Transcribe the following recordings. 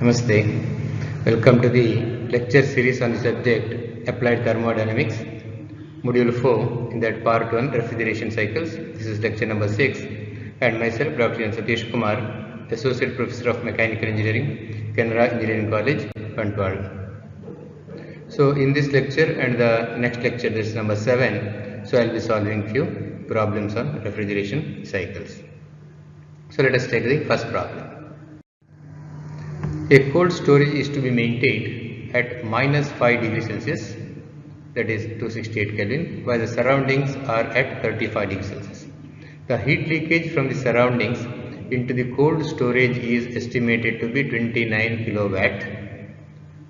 Namaste. Welcome to the lecture series on the subject Applied Thermodynamics, Module 4, in that Part 1, Refrigeration Cycles. This is lecture number 6, and myself, Dr. Nsatheesh Kumar, Associate Professor of Mechanical Engineering, Canara Engineering College, Bantwal. So, in this lecture and the next lecture, this is number 7, so I will be solving few problems on refrigeration cycles. So, let us take the first problem. A cold storage is to be maintained at minus 5 degrees Celsius, that is 268 Kelvin, while the surroundings are at 35 degrees Celsius. The heat leakage from the surroundings into the cold storage is estimated to be 29 kilowatt.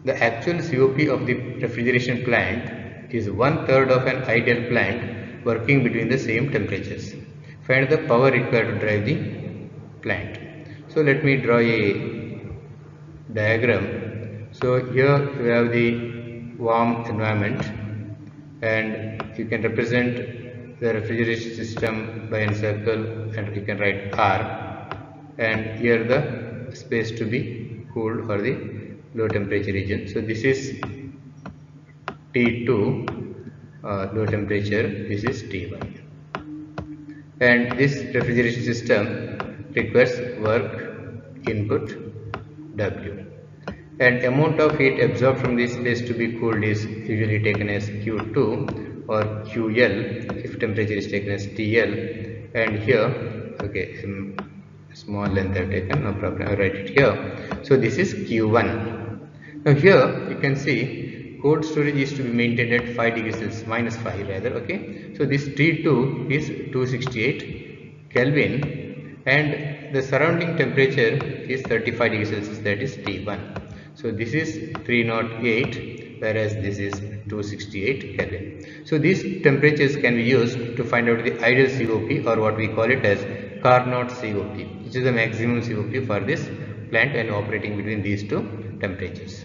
The actual COP of the refrigeration plant is 1/3 of an ideal plant working between the same temperatures. Find the power required to drive the plant. So let me draw a diagram. So here you have the warm environment, and you can represent the refrigeration system by a circle, and you can write R, and here the space to be cooled for the low temperature region. So this is T2 low temperature, this is T1, and this refrigeration system requires work input W, and amount of heat absorbed from this space to be cooled is usually taken as Q2 or QL if temperature is taken as TL, and here small length I have taken, no problem, I write it here. So this is Q1. Now here you can see cold storage is to be maintained at 5 degrees Celsius, minus 5 rather, okay. So this T2 is 268 Kelvin, and the surrounding temperature is 35 degrees Celsius, that is T1. So this is 308, whereas this is 268 Kelvin. So these temperatures can be used to find out the ideal COP, or what we call it as Carnot COP, which is the maximum COP for this plant when operating between these two temperatures.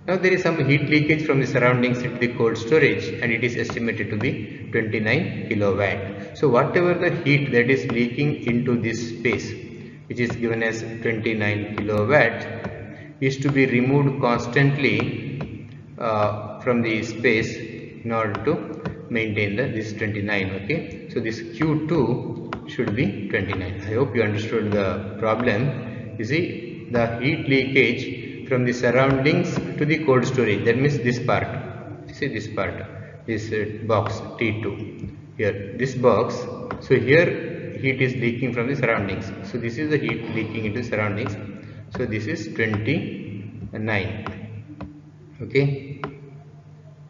Now there is some heat leakage from the surroundings into the cold storage, and it is estimated to be 29 kilowatt. So whatever the heat that is leaking into this space, which is given as 29 kilowatt, is to be removed constantly from the space in order to maintain this 29, okay. So this Q2 should be 29. I hope you understood the problem. You see, the heat leakage from the surroundings to the cold storage, that means this part, see this part, this box T2, here this box. So here heat is leaking from the surroundings, so this is the heat leaking into surroundings. So this is 29, okay,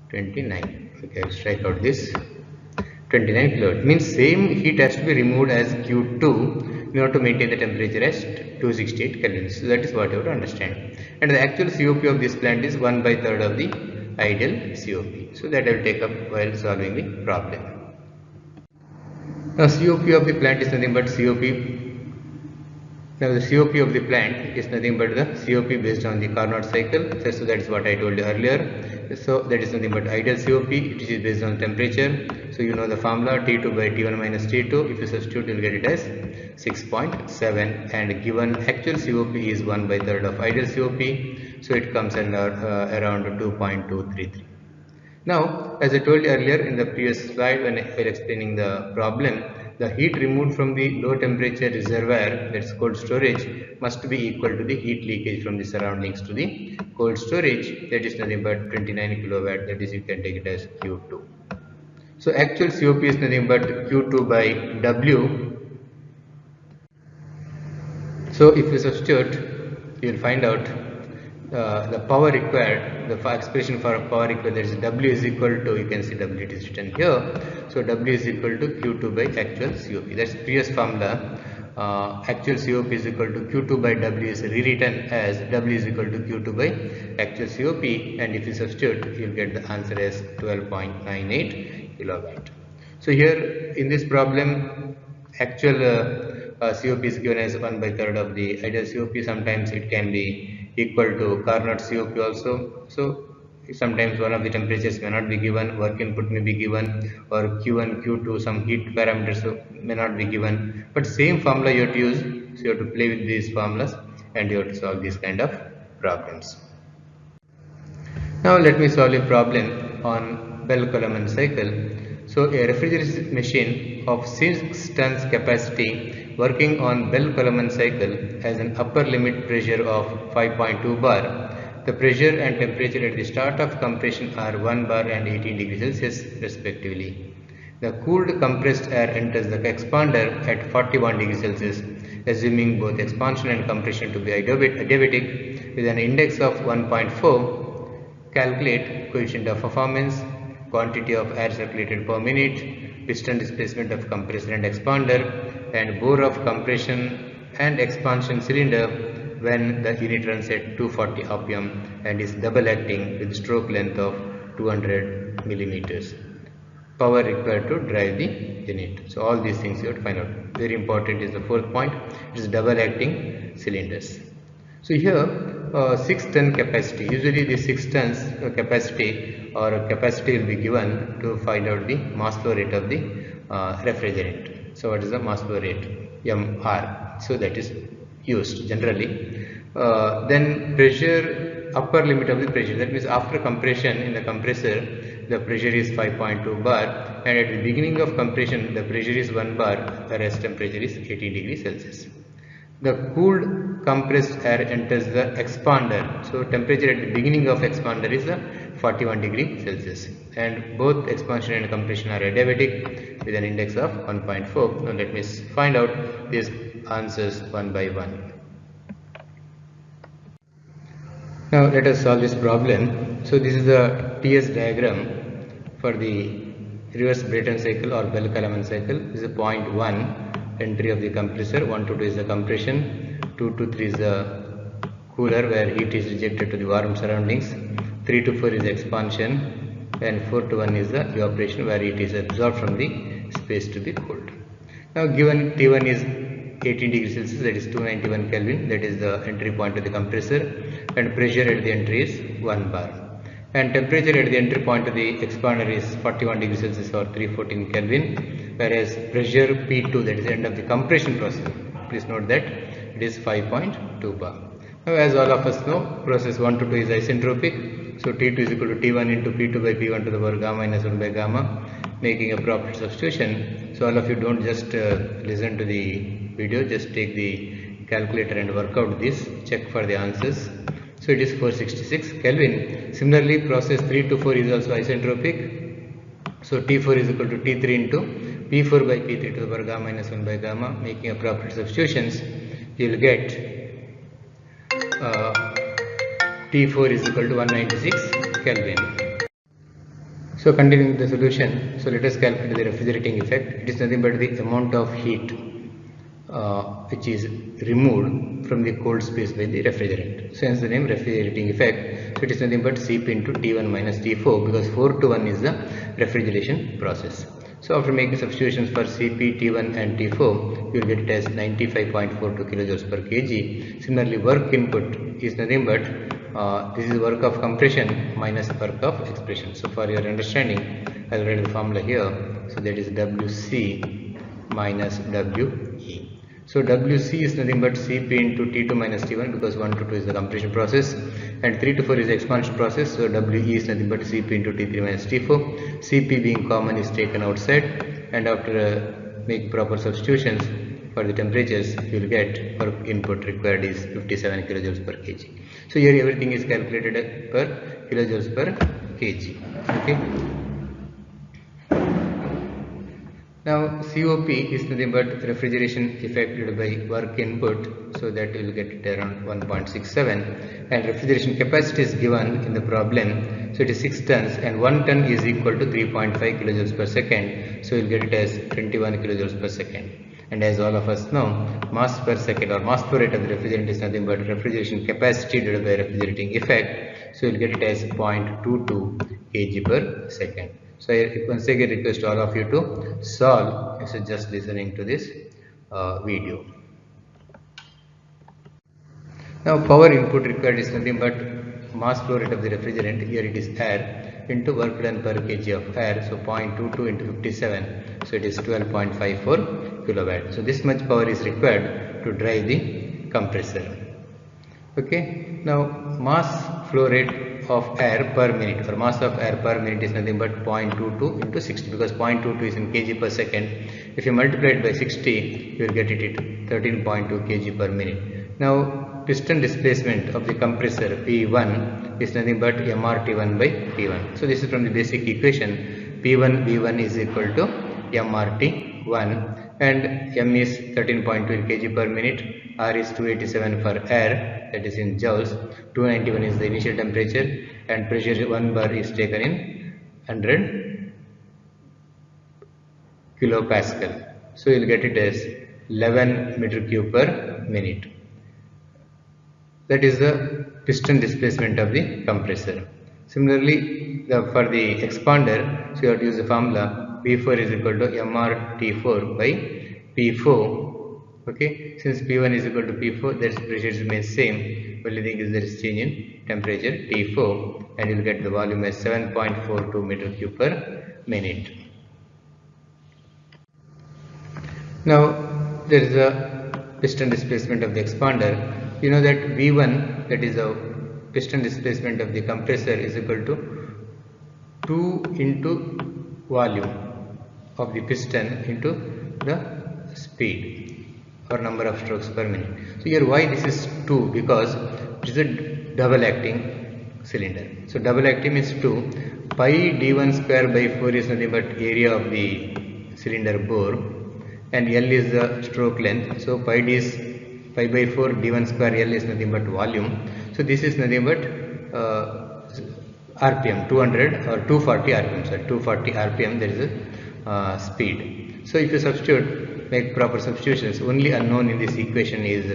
29, okay, I'll strike out this 29 kilowatt, means same heat has to be removed as Q2 in order to maintain the temperature as 268 Kelvin. So that is what you have to understand, and the actual COP of this plant is 1/3 of the ideal COP. So that I will take up while solving the problem. Now COP of the plant is nothing but COP. Now the COP of the plant is nothing but the COP based on the Carnot cycle. So that is what I told you earlier. So that is nothing but ideal COP, which is based on temperature. So you know the formula, T2 by T1 minus T2. If you substitute, you will get it as 6.7, and given actual COP is 1/3 of ideal COP. So it comes under around 2.233. Now, as I told you earlier in the previous slide when I was explaining the problem, the heat removed from the low temperature reservoir, that is cold storage, must be equal to the heat leakage from the surroundings to the cold storage, that is nothing but 29 kilowatt, that is you can take it as Q2. So actual COP is nothing but Q2 by W. So if you substitute, you will find out the power required, the expression for power required, that is W is equal to, you can see W, it is written here. So W is equal to Q2 by actual COP. That's previous formula. Actual COP is equal to Q2 by W is rewritten as W is equal to Q2 by actual COP, and if you substitute, you will get the answer as 12.98 kilowatt. So here in this problem, actual COP is given as 1/3 of the ideal COP. Sometimes it can be equal to Carnot COP also. So sometimes one of the temperatures may not be given, work input may be given, or Q1, Q2, some heat parameters may not be given, but same formula you have to use. So you have to play with these formulas, and you have to solve this kind of problems. Now let me solve a problem on Bell-Coleman cycle. So a refrigeration machine of 6 tons capacity working on Bell-Coleman cycle has an upper limit pressure of 5.2 bar. The pressure and temperature at the start of compression are 1 bar and 18 degrees Celsius respectively. The cooled compressed air enters the expander at 41 degrees Celsius, assuming both expansion and compression to be adiabatic with an index of 1.4. Calculate coefficient of performance, quantity of air circulated per minute, piston displacement of compressor and expander, and bore of compression and expansion cylinder when the unit runs at 240 rpm and is double acting with stroke length of 200 millimeters. Power required to drive the unit. So all these things you have to find out. Very important is the fourth point. It is double acting cylinders. So here 6 ton capacity. Usually the 6 tons capacity or capacity will be given to find out the mass flow rate of the refrigerant. So what is the mass flow rate? MR. So that is used generally. Then pressure, upper limit of the pressure. That means after compression in the compressor, the pressure is 5.2 bar, and at the beginning of compression the pressure is 1 bar, the rest temperature is 18 degrees Celsius. The cooled compressed air enters the expander. So temperature at the beginning of expander is 41 degrees Celsius, and both expansion and compression are adiabatic with an index of 1.4. Now let me find out these answers one by one. Now let us solve this problem. So this is the TS diagram for the reverse Brayton cycle or Bell-Coleman cycle. This is point 1 entry of the compressor, 1 to 2 is the compression, 2 to 3 is the cooler where heat is rejected to the warm surroundings, 3 to 4 is expansion, and 4 to 1 is the evaporation where heat is absorbed from the space to be cooled. Now given T1 is 18 degrees Celsius, that is 291 Kelvin, that is the entry point of the compressor, and pressure at the entry is 1 bar, and temperature at the entry point of the expander is 41 degrees Celsius or 314 Kelvin, whereas pressure P2, that is the end of the compression process, please note that it is 5.2 bar. Now as all of us know, process 1 to 2 is isentropic, so T2 is equal to T1 into P2 by P1 to the power gamma minus 1 by gamma, making a proper substitution. So all of you don't just listen to the video, just take the calculator and work out this, check for the answers. So it is 466 Kelvin. Similarly, process 3 to 4 is also isentropic. So T4 is equal to T3 into P4 by P3 to the power gamma minus 1 by gamma, making a proper substitutions. You will get T4 is equal to 196 Kelvin. So continuing the solution, so let us calculate the refrigerating effect. It is nothing but the amount of heat which is removed from the cold space by the refrigerant. So hence the name refrigerating effect. So it is nothing but Cp into T1 minus T4, because 4 to 1 is the refrigeration process. So after making substitutions for Cp, T1 and T4, you will get it as 95.42 kilojoules per kg. Similarly, work input is nothing but this is work of compression minus work of expression. So for your understanding, I will write the formula here. So that is Wc minus We. So Wc is nothing but Cp into T2 minus T1, because 1 to 2 is the compression process, and 3 to 4 is the expansion process. So We is nothing but Cp into T3 minus T4. Cp being common is taken outside, and after making proper substitutions for the temperatures, you will get work input required is 57 kilojoules per kg. So here everything is calculated per kilojoules per kg. Okay. Now COP is nothing but refrigeration effect due by work input, so that you will get it around 1.67, and refrigeration capacity is given in the problem. So it is 6 tons, and 1 ton is equal to 3.5 kilojoules per second, so you will get it as 21 kilojoules per second. And as all of us know, mass per second or mass flow rate of the refrigerant is nothing but refrigeration capacity divided by refrigerating effect, so you will get it as 0.22 kg per second. So I once again request all of you to solve instead of just listening to this video. Now power input required is nothing but mass flow rate of the refrigerant, here it is air, into work done per kg of air, so 0.22 into 57, so it is 12.54 kilowatt. So this much power is required to drive the compressor. Okay, now mass flow rate of air per minute, or mass of air per minute is nothing but 0.22 into 60, because 0.22 is in kg per second. If you multiply it by 60, you will get it at 13.2 kg per minute. Now piston displacement of the compressor P1 is nothing but mRT1 by P1. So this is from the basic equation. P1 V1 is equal to mRT1, and m is 13.2 kg per minute, r is 287 for air, that is in joules, 291 is the initial temperature, and pressure 1 bar is taken in 100 kilopascal. So you will get it as 11 meter cube per minute. That is the piston displacement of the compressor. Similarly, for the expander, so you have to use the formula P4 is equal to mRT4 by P4. Okay, since P1 is equal to P4, that pressure remains same. Only thing is there is change in temperature T4, and you will get the volume as 7.42 meter cube per minute. Now there is a piston displacement of the expander. You know that V1, that is the piston displacement of the compressor, is equal to 2 into volume of the piston into the speed or number of strokes per minute. So here why this is 2? Because it is a double acting cylinder. So double acting means 2. Pi d1 square by 4 is nothing but area of the cylinder bore, and L is the stroke length. So pi by 4 d1 square L is nothing but volume. So this is nothing but RPM, 200 or 240 RPM, sorry, 240 RPM, there is a speed. So if you substitute, make proper substitutions, only unknown in this equation is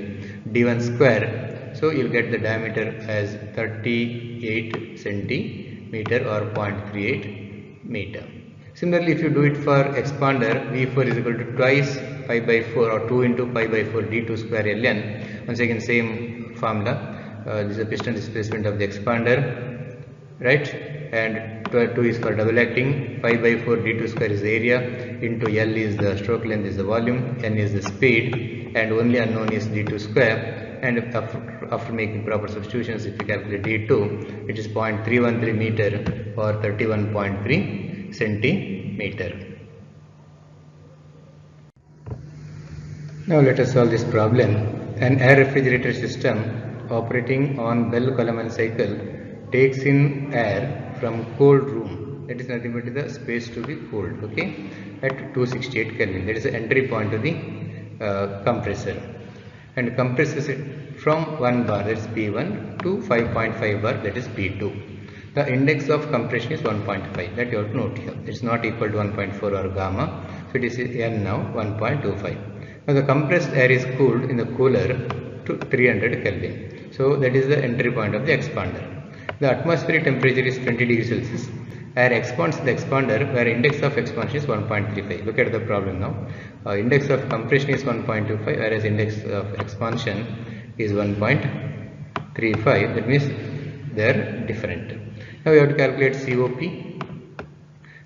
d1 square. So you will get the diameter as 38 centimeter or 0.38 meter. Similarly, if you do it for expander, V4 is equal to twice pi by 4 or 2 into pi by 4 d2 square Ln. Once again same formula. This is the piston displacement of the expander, right? And 2 is for double acting, pi by 4 d2 square is the area, into L is the stroke length, is the volume, N is the speed, and only unknown is d2 square. And after making proper substitutions, if you calculate d2, it is 0.313 meter or 31.3 centimeter. Now let us solve this problem. An air refrigerator system operating on Bell-Coleman cycle takes in air from cold room, that is nothing but the space to be cooled, okay, at 268 Kelvin. That is the entry point of the compressor, and compresses it from 1 bar, that is P1, to 5.5 bar, that is P2. The index of compression is 1.5, that you have to note here. It is not equal to 1.4 or gamma, so it is N now 1.25. Now the compressed air is cooled in the cooler to 300 Kelvin. So that is the entry point of the expander. The atmospheric temperature is 20 degrees Celsius. Air expands in the expander where index of expansion is 1.35. Look at the problem now. Index of compression is 1.25, whereas index of expansion is 1.35. That means they are different. Now we have to calculate COP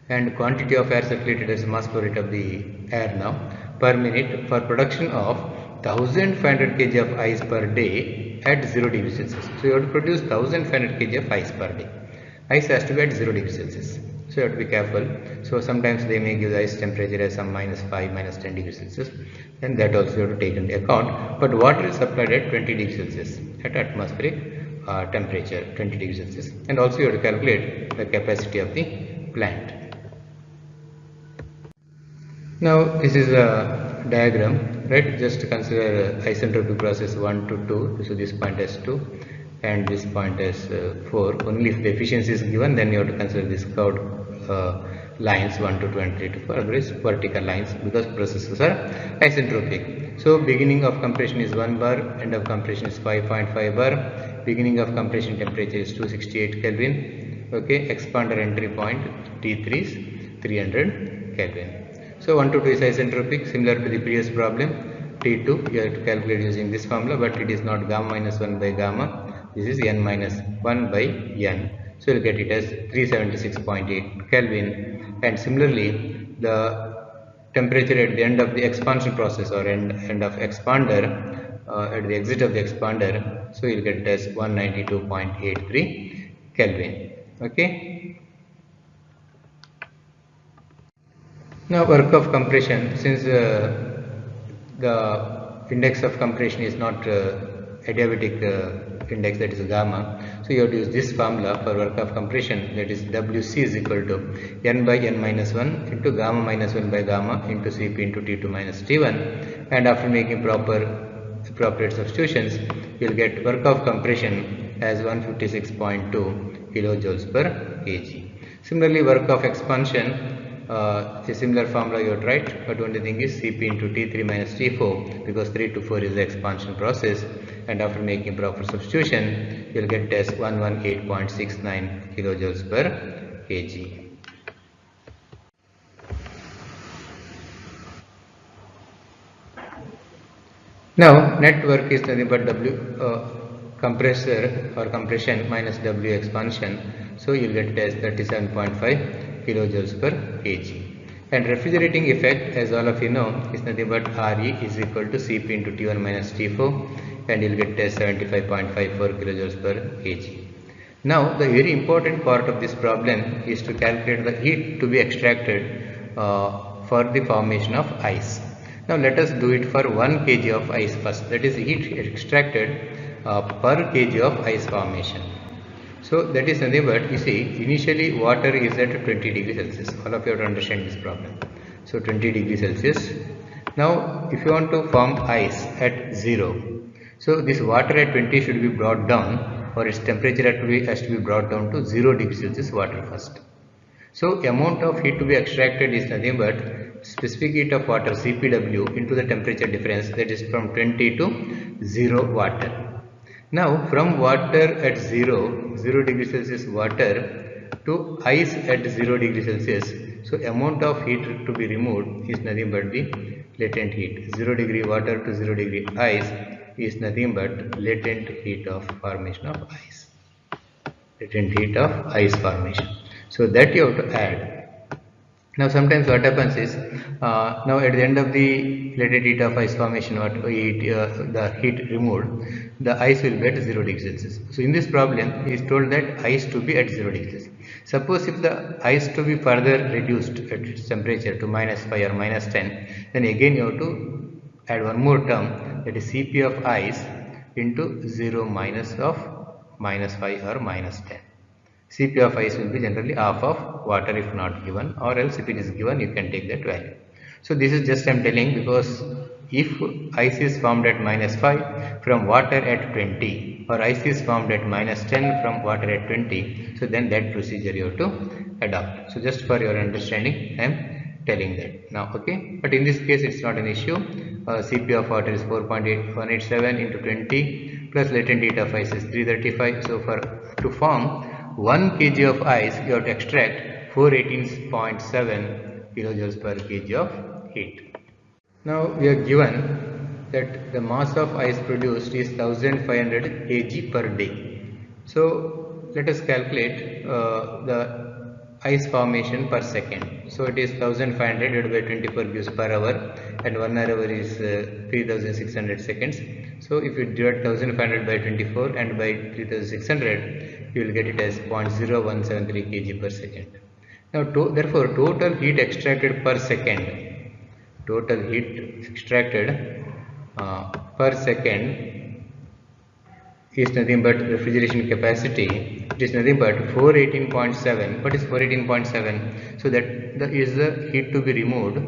and quantity of air circulated as mass flow rate of the air now per minute for production of 1500 kg of ice per day at 0 degrees Celsius. So you have to produce 1500 kg of ice per day. Ice has to be at 0 degrees Celsius. So you have to be careful. So sometimes they may give the ice temperature as some -5, -10 degrees Celsius, and that also you have to take into account. But water is supplied at 20 degrees Celsius at atmospheric temperature, 20 degrees Celsius. And also you have to calculate the capacity of the plant. Now this is a diagram, right? Just consider isentropic process 1 to 2. So this point as 2 and this point as 4. Only if the efficiency is given, then you have to consider this curved lines 1 to 2 and 3 to 4, otherwise vertical lines, because processes are isentropic. So beginning of compression is 1 bar, end of compression is 5.5 bar, beginning of compression temperature is 268 Kelvin, okay, expander entry point T3 is 300 Kelvin. So 1 to 2 is isentropic, similar to the previous problem. T2 you have to calculate using this formula, but it is not gamma minus 1 by gamma, this is n minus 1 by n. So you will get it as 376.8 Kelvin. And similarly, the temperature at the end of the expansion process or end of expander at the exit of the expander, so you'll get it as 192.83 Kelvin. Okay. Now work of compression, since the index of compression is not adiabatic index, that is gamma, so you have to use this formula for work of compression, that is WC is equal to n by n minus 1 into gamma minus 1 by gamma into Cp into T2 minus T1, and after making appropriate substitutions, you will get work of compression as 156.2 kilojoules per kg. Similarly, work of expansion, a similar formula you would write, but only thing is Cp into T3 minus T4, because 3 to 4 is the expansion process, and after making proper substitution, you will get as 118.69 kilojoules per kg. Now net work is nothing but W compressor or compression minus W expansion, so you will get it as 37.5 kilojoules per kg. And refrigerating effect, as all of you know, is nothing but Re is equal to Cp into T1 minus T4, and you will get it as 75.54 kilojoules per kg. Now the very important part of this problem is to calculate the heat to be extracted for the formation of ice. Now let us do it for 1 kg of ice first, that is heat extracted per kg of ice formation. So that is nothing but, you see, initially water is at 20 degrees Celsius. All of you have to understand this problem. So 20 degrees Celsius. Now if you want to form ice at 0, so this water at 20 should be brought down, or its temperature has to be brought down to 0 degrees Celsius water first. So amount of heat to be extracted is nothing but specific heat of water Cpw into the temperature difference, that is from 20 to 0 water. Now from water at 0 degrees Celsius water to ice at 0 degrees Celsius, so amount of heat to be removed is nothing but the latent heat. 0 degree water to 0 degree ice is nothing but latent heat of formation of ice. Latent heat of ice formation. So that you have to add. Now sometimes what happens is, now at the end of the latent heat of ice formation, the heat removed, the ice will be at 0 degrees Celsius. So in this problem, it is told that ice to be at 0 degrees Celsius. Suppose if the ice to be further reduced at its temperature to -5 or -10, then again you have to add one more term, that is Cp of ice into 0 minus of -5 or -10. Cp of ice will be generally half of water if not given, or else if it is given you can take that value. So this is just I am telling, because if ice is formed at -5 from water at 20, or ice is formed at -10 from water at 20, so then that procedure you have to adopt. So just for your understanding I am telling that now, okay. But in this case it's not an issue. Cp of water is 4.187 into 20 plus latent heat of ice is 335. So to form 1 kg of ice you have to extract 418.7 kilojoules per kg of heat. Now we are given that the mass of ice produced is 1500 kg per day. So let us calculate the ice formation per second. So it is 1500 divided by 24 gives per hour, and 1 hour is 3600 seconds. So if you divide 1500 by 24 and by 3600, you will get it as 0.0173 kg per second. Now therefore total heat extracted per second, total heat extracted per second is nothing but refrigeration capacity. It is nothing but 418.7. What is 418.7? So that is the heat to be removed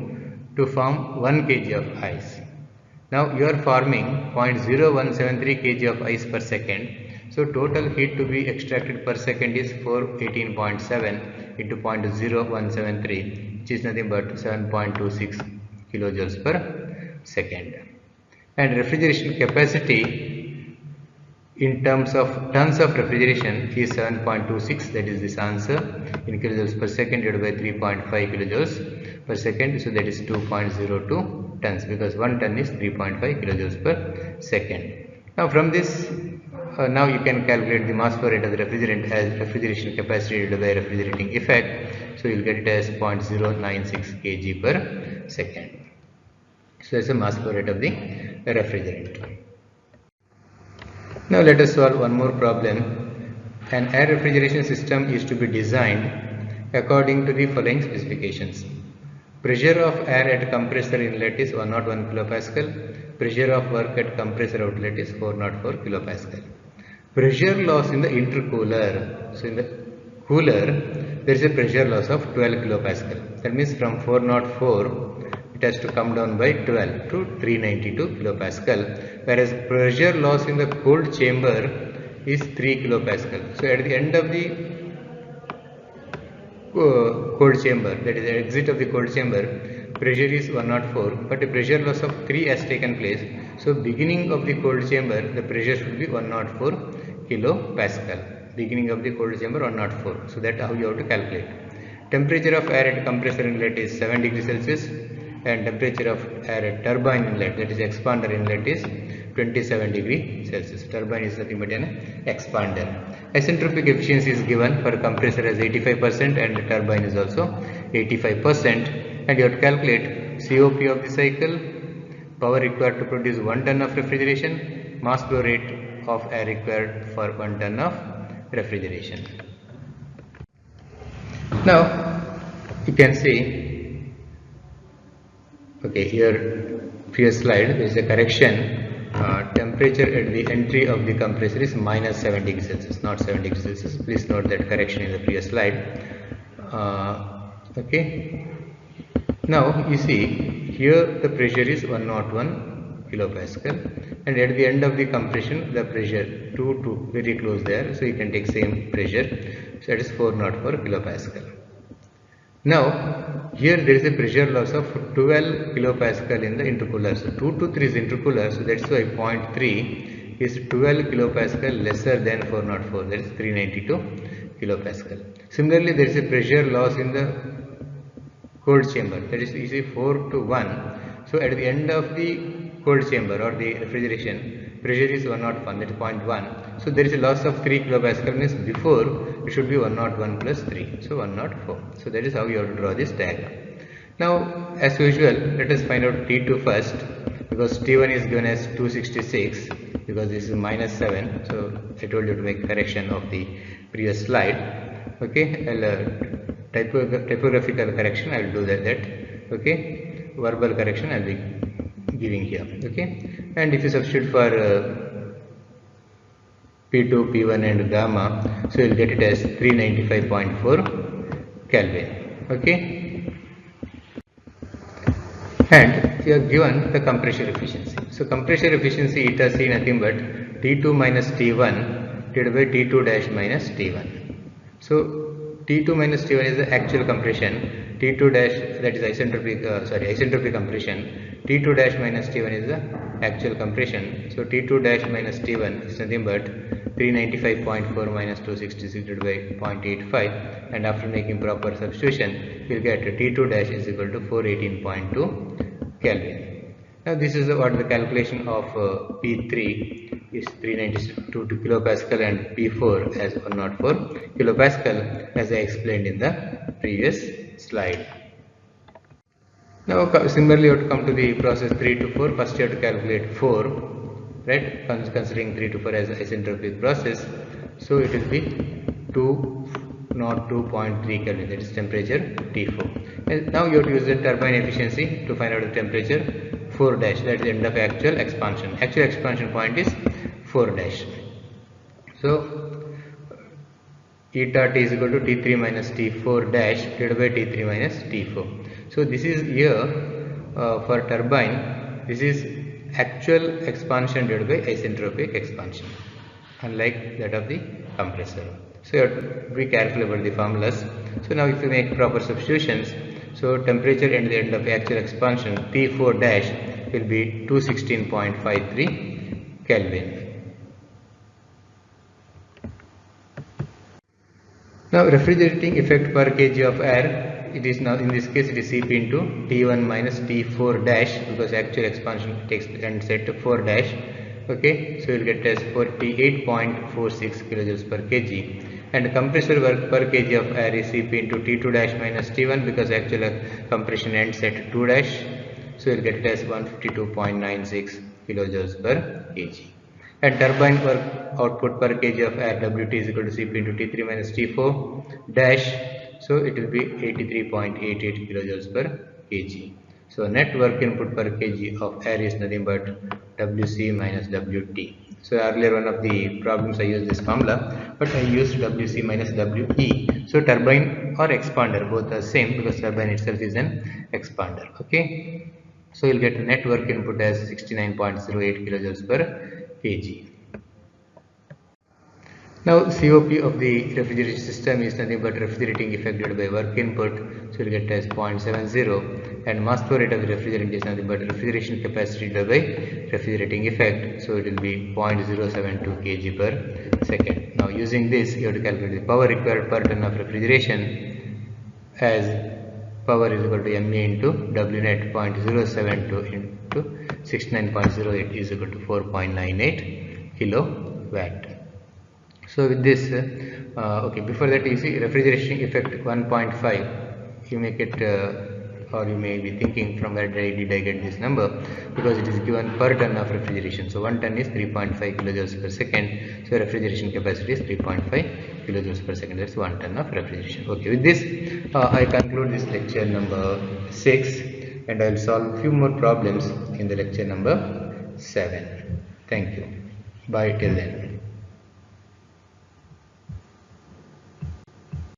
to form 1 kg of ice. Now you are forming 0.0173 kg of ice per second. So total heat to be extracted per second is 418.7 into 0.0173, which is nothing but 7.26 kilojoules per second. And refrigeration capacity in terms of tons of refrigeration is 7.26, that is this answer, in kilojoules per second divided by 3.5 kilojoules per second, so that is 2.02 tons, because 1 ton is 3.5 kilojoules per second. Now from this, now you can calculate the mass flow rate of the refrigerant as refrigeration capacity divided by refrigerating effect, so you will get it as 0.096 kg per second. So that's the mass flow rate of the refrigerant. Now let us solve one more problem. An air refrigeration system is to be designed according to the following specifications. Pressure of air at compressor inlet is 101 kilopascal. Pressure of work at compressor outlet is 404 kilopascal. Pressure loss in the intercooler. So in the cooler, there is a pressure loss of 12 kilopascal. That means from 404, it has to come down by 12 to 392 kilopascal. Whereas pressure loss in the cold chamber is 3 kilopascal. So at the end of the cold chamber, that is the exit of the cold chamber, pressure is 104, but a pressure loss of 3 has taken place. So beginning of the cold chamber, the pressure should be 104 kilopascal. Beginning of the cold chamber 104. So that how you have to calculate. Temperature of air at compressor inlet is 7 degrees Celsius and temperature of air at turbine inlet, that is expander inlet, is 27 degrees Celsius. Turbine is nothing but an expander. Isentropic efficiency is given for compressor as 85% and turbine is also 85%, and you have to calculate COP of the cycle, power required to produce 1 ton of refrigeration, mass flow rate of air required for 1 ton of refrigeration. Now you can see, okay, here previous slide there is a correction. Temperature at the entry of the compressor is minus 7 degrees Celsius, not 7 degrees Celsius. Please note that correction in the previous slide. Okay. Now you see here the pressure is 101 kilopascal, and at the end of the compression the pressure 2 very close there, so you can take same pressure, so that is 404 kilopascal. Now here there is a pressure loss of 12 kilopascal in the intercooler. So 2 to 3 is intercooler, so that's why 0.3 is 12 kilopascal lesser than 404, that is 392 kilopascal. Similarly, there is a pressure loss in the cold chamber, that is you see 4 to 1. So at the end of the cold chamber or the refrigeration, pressure is 101, that is 0.1. So there is a loss of 3 kilopascal, means before it should be 101 plus 3, so 104. So that is how you have to draw this diagram. Now as usual, let us find out T2 first, because T1 is given as 266, because this is minus 7. So I told you to make correction of the previous slide. Okay, typographical correction I will do that. Okay, verbal correction I will be giving here. Okay, and if you substitute for P2, P1 and gamma, so you will get it as 395.4 Kelvin. Okay, and you are given the compressor efficiency. So compressor efficiency, it has seen nothing but T2 minus T1 divided by T2 dash minus T1. So T2 minus T1 is the actual compression, T2 dash, that is isentropic compression, T2 dash minus T1 is the actual compression. So T2 dash minus T1 is nothing but 395.4 minus 266 divided by 0.85, and after making proper substitution you will get T2 dash is equal to 418.2 Kelvin. Now this is what the calculation of P3 is 392 kilopascal and P4 as 104 kilopascal, as I explained in the previous slide. Now similarly you have to come to the process 3 to 4. First you have to calculate 4, right, considering 3 to 4 as isentropic process. So it will be 202.3 Kelvin, that is temperature T4. And now you have to use the turbine efficiency to find out the temperature 4 dash, that is the end of actual expansion. Actual expansion point is 4 dash. So eta T is equal to T3 minus T4 dash divided by T3 minus T4. So this is here for turbine, this is actual expansion divided by isentropic expansion, unlike that of the compressor. So you have to be careful about the formulas. So now if you make proper substitutions, so temperature at the end of actual expansion T4 dash will be 216.53 Kelvin. Now refrigerating effect per kg of air, it is now in this case it is Cp into T1 minus T4 dash, because actual expansion takes end set to 4 dash. Okay, so you will get as 48.46 kilojoules per kg, and compressor work per kg of air is Cp into T2 dash minus T1, because actual compression ends at 2 dash, so you will get it as 152.96 kilojoules per kg. And turbine work output per kg of air WT is equal to Cp into T3 minus T4 dash. So it will be 83.88 kilojoules per kg. So net work input per kg of air is nothing but Wc minus Wt. So earlier one of the problems I used this formula, but I used Wc minus We. So turbine or expander both are same because turbine itself is an expander. Okay. So you'll get net work input as 69.08 kilojoules per kg. Now COP of the refrigeration system is nothing but refrigerating effect divided by work input, so you'll get as 0.70, and mass flow rate of the refrigerant is nothing but refrigeration capacity divided by refrigerating effect, so it will be 0.072 kg per second. Now using this you have to calculate the power required per ton of refrigeration as power is equal to ME into W net. 0.072 into 69.08 is equal to 4.98 kilowatt. So with this, okay, before that you see refrigeration effect 1.5, you make it or you may be thinking from where did I get this number, because it is given per ton of refrigeration. So 1 ton is 3.5 kilojoules per second, so refrigeration capacity is 3.5 kilojoules per second, that's 1 ton of refrigeration. Okay, with this I conclude this lecture number 6, and I will solve few more problems in the lecture number 7. Thank you. Bye till then.